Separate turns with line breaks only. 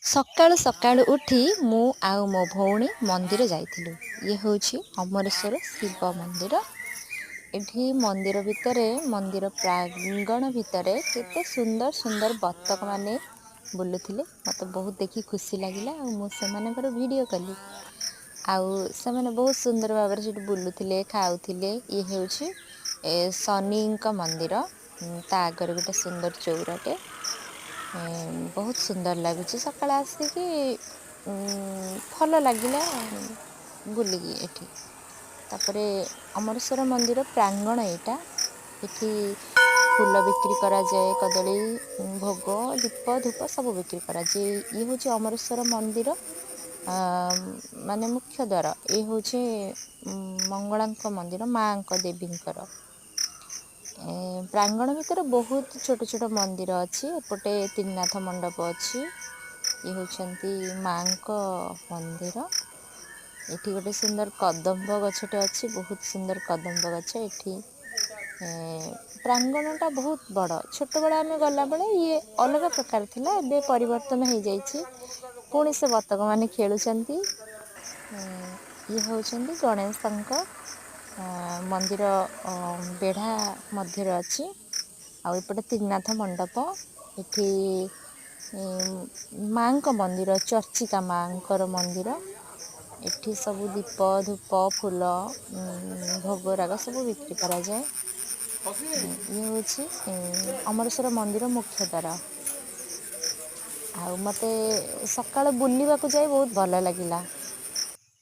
ସକାଳୁ ସକାଳୁ ଉଠି ମୁଁ ଆଉ ମୋ ଭଉଣୀ ମନ୍ଦିର ଯାଇଥିଲୁ। ଇଏ ହେଉଛି ଅମରେଶ୍ୱର ଶିବ ମନ୍ଦିର। ଏଠି ମନ୍ଦିର ଭିତରେ ମନ୍ଦିର ପ୍ରାଙ୍ଗଣ ଭିତରେ କେତେ ସୁନ୍ଦର ସୁନ୍ଦର ବତକମାନେ ବୁଲୁଥିଲେ। ମୋତେ ବହୁତ ଦେଖି ଖୁସି ଲାଗିଲା ଆଉ ମୁଁ ସେମାନଙ୍କର ଭିଡ଼ିଓ କଲି। ଆଉ ସେମାନେ ବହୁତ ସୁନ୍ଦର ଭାବରେ ସେଠି ବୁଲୁଥିଲେ, ଖାଉଥିଲେ। ଇଏ ହେଉଛି ଶନିଙ୍କ ମନ୍ଦିର। ତା ଆଗରେ ଗୋଟେ ସୁନ୍ଦର ଚଉରାଟେ। ବହୁତ ସୁନ୍ଦର ଲାଗୁଛି। ସକାଳେ ଆସିକି ଭଲ ଲାଗିଲା ବୁଲିକି ଏଠି। ତାପରେ ଅମରେଶ୍ୱର ମନ୍ଦିର ପ୍ରାଙ୍ଗଣ ଏଇଟା। ଏଠି ଫୁଲ ବିକ୍ରି କରାଯାଏ, କଦଳୀ ଭୋଗ, ଦୀପ ଧୂପ ସବୁ ବିକ୍ରି କରାଯାଏ। ଇଏ ହେଉଛି ଅମରେଶ୍ୱର ମନ୍ଦିର ମାନେ ମୁଖ୍ୟ ଦ୍ୱାର। ଇଏ ହେଉଛି ମଙ୍ଗଳାଙ୍କ ମନ୍ଦିର, ମାଙ୍କ ଦେବୀଙ୍କର। ପ୍ରାଙ୍ଗଣ ଭିତରେ ବହୁତ ଛୋଟ ଛୋଟ ମନ୍ଦିର ଅଛି। ଏପଟେ ତ୍ରିନାଥ ମଣ୍ଡପ ଅଛି। ଇଏ ହେଉଛନ୍ତି ମାଙ୍କ ମନ୍ଦିର। ଏଠି ଗୋଟେ ସୁନ୍ଦର କଦମ୍ବ ଗଛଟେ ଅଛି, ବହୁତ ସୁନ୍ଦର କଦମ୍ବ ଗଛ ଏଠି। ପ୍ରାଙ୍ଗଣଟା ବହୁତ ବଡ଼। ଛୋଟବେଳେ ଆମେ ଗଲାବେଳେ ଇଏ ଅଲଗା ପ୍ରକାର ଥିଲା, ଏବେ ପରିବର୍ତ୍ତନ ହେଇଯାଇଛି। ପୁଣି ସେ ବତକମାନେ ଖେଳୁଛନ୍ତି। ଇଏ ହେଉଛନ୍ତି ଗଣେଶଙ୍କ ମନ୍ଦିର ବେଢ଼ା ମଧ୍ୟରେ ଅଛି। ଆଉ ଏପଟେ ତ୍ରିନାଥ ମଣ୍ଡପ। ଏଠି ମାଙ୍କ ମନ୍ଦିର, ଚର୍ଚ୍ଚିକା ମାଙ୍କର ମନ୍ଦିର। ଏଠି ସବୁ ଦୀପ ଧୂପ ଫୁଲ ଭୋଗରାଗ ସବୁ ବିକ୍ରି କରାଯାଏ। ଇଏ ହେଉଛି ଅମରେଶ୍ୱର ମନ୍ଦିର ମୁଖ୍ୟ ଦ୍ୱାର। ଆଉ ମୋତେ ସକାଳୁ ବୁଲିବାକୁ ଯାଇ ବହୁତ ଭଲ ଲାଗିଲା।